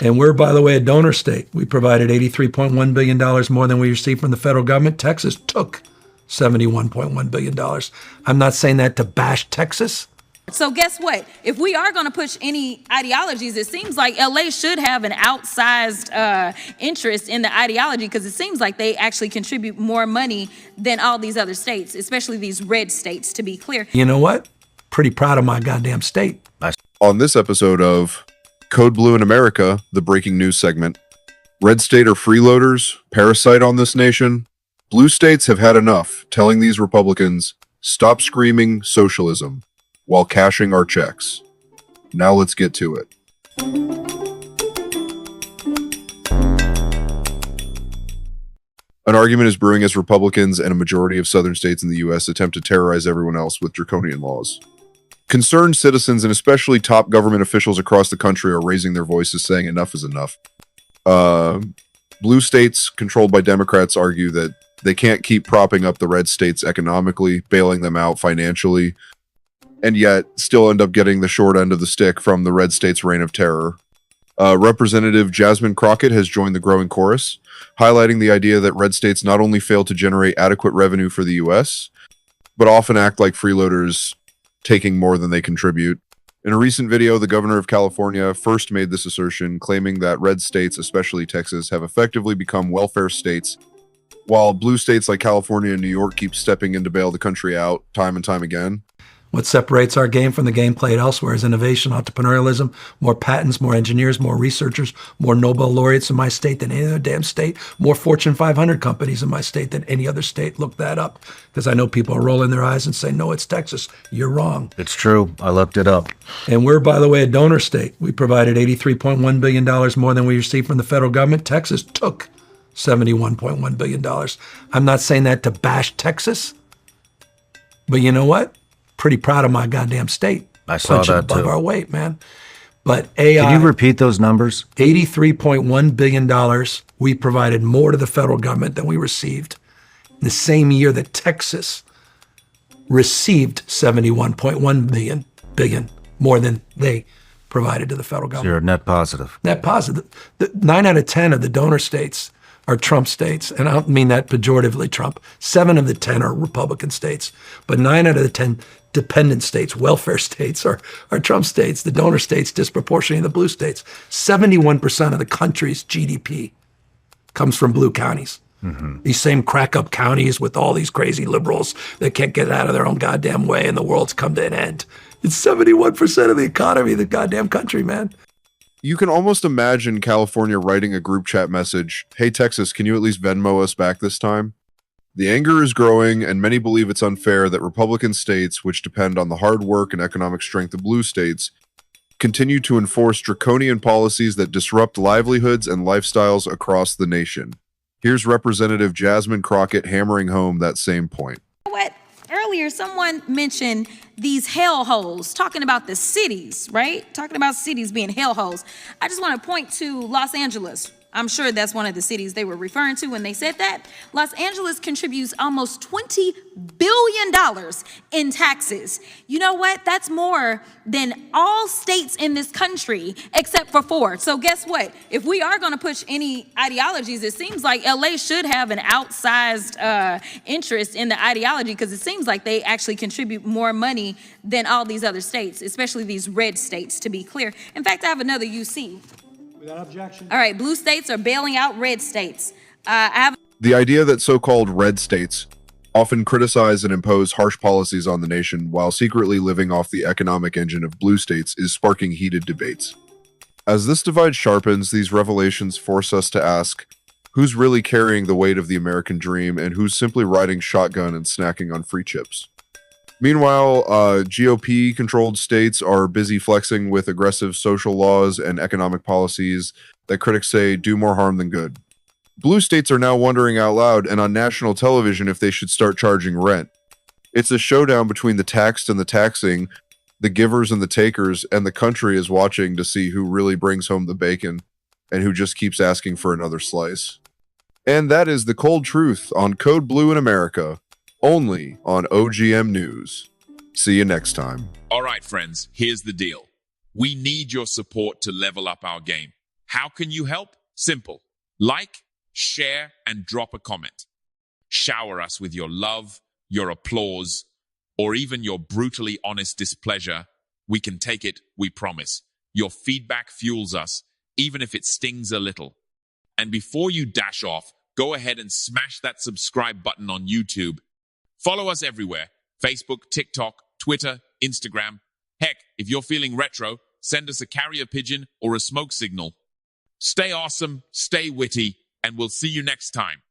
And we're, by the way, a donor state. We provided $83.1 billion more than we received from the federal government. Texas took $71.1 billion. I'm not saying that to bash Texas. So guess what? If we are going to push any ideologies, it seems like LA should have an outsized interest in the ideology, because it seems like they actually contribute more money than all these other states, especially these red states, to be clear. You know what? Pretty proud of my goddamn state. On this episode of Code Blue in America, the breaking news segment, red state are freeloaders, parasite on this nation. Blue states have had enough telling these Republicans, stop screaming socialism while cashing our checks. Now let's get to it. An argument is brewing as Republicans and a majority of southern states in the U.S. attempt to terrorize everyone else with draconian laws. Concerned citizens and especially top government officials across the country are raising their voices, saying enough is enough. Blue states controlled by Democrats argue that they can't keep propping up the red states economically, bailing them out financially, and yet still end up getting the short end of the stick from the red states' reign of terror. Representative Jasmine Crockett has joined the growing chorus, highlighting the idea that red states not only fail to generate adequate revenue for the U.S., but often act like freeloaders, taking more than they contribute. In a recent video, the governor of California first made this assertion, claiming that red states, especially Texas, have effectively become welfare states, while blue states like California and New York keep stepping in to bail the country out time and time again. What separates our game from the game played elsewhere is innovation, entrepreneurialism, more patents, more engineers, more researchers, more Nobel laureates in my state than any other damn state, more Fortune 500 companies in my state than any other state. Look that up, because I know people are rolling their eyes and saying, no, it's Texas. You're wrong. It's true. I looked it up. And we're, by the way, a donor state. We provided $83.1 billion more than we received from the federal government. Texas took $71.1 billion. I'm not saying that to bash Texas, but you know what? Pretty proud of my goddamn state. I saw Punching that above too. our weight, man. But AI, Can you repeat those numbers? $83.1 billion we provided more to the federal government than we received. In the same year that Texas received $71.1 billion more than they provided to the federal So government. you're a net positive. Net positive. 9 out of 10 of the donor states are Trump states, and I don't mean that pejoratively, Trump. 7 of the 10 are Republican states, but 9 out of the 10 dependent states, welfare states, are Trump states. The donor states disproportionately the blue states. 71% of the country's GDP comes from blue counties. Mm-hmm. These same crack-up counties with all these crazy liberals that can't get out of their own goddamn way and the world's come to an end. It's 71% of the economy of the goddamn country, man. You can almost imagine California writing a group chat message, hey Texas, can you at least Venmo us back this time? The anger is growing, and many believe it's unfair that Republican states, which depend on the hard work and economic strength of blue states, continue to enforce draconian policies that disrupt livelihoods and lifestyles across the nation. Here's Representative Jasmine Crockett hammering home that same point. What? Earlier, someone mentioned these hellholes, talking about the cities, right? Talking about cities being hellholes. I just want to point to Los Angeles. I'm sure that's one of the cities they were referring to when they said that. Los Angeles contributes almost $20 billion in taxes. You know what? That's more than all states in this country except for 4. So guess what? If we are going to push any ideologies, it seems like LA should have an outsized interest in the ideology, because it seems like they actually contribute more money than all these other states, especially these red states, to be clear. In fact, I have another UC. Without objection. All right, blue states are bailing out red states. The idea that so-called red states often criticize and impose harsh policies on the nation while secretly living off the economic engine of blue states is sparking heated debates. As this divide sharpens, these revelations force us to ask, who's really carrying the weight of the American dream and who's simply riding shotgun and snacking on free chips? Meanwhile, GOP-controlled states are busy flexing with aggressive social laws and economic policies that critics say do more harm than good. Blue states are now wondering out loud and on national television if they should start charging rent. It's a showdown between the taxed and the taxing, the givers and the takers, and the country is watching to see who really brings home the bacon and who just keeps asking for another slice. And that is the cold truth on Code Blue in America, only on OGM News. See you next time. All right, friends, here's the deal. We need your support to level up our game. How can you help? Simple. Like, share, and drop a comment. Shower us with your love, your applause, or even your brutally honest displeasure. We can take it, we promise. Your feedback fuels us, even if it stings a little. And before you dash off, go ahead and smash that subscribe button on YouTube. Follow us everywhere: Facebook, TikTok, Twitter, Instagram. Heck, if you're feeling retro, send us a carrier pigeon or a smoke signal. Stay awesome, stay witty, and we'll see you next time.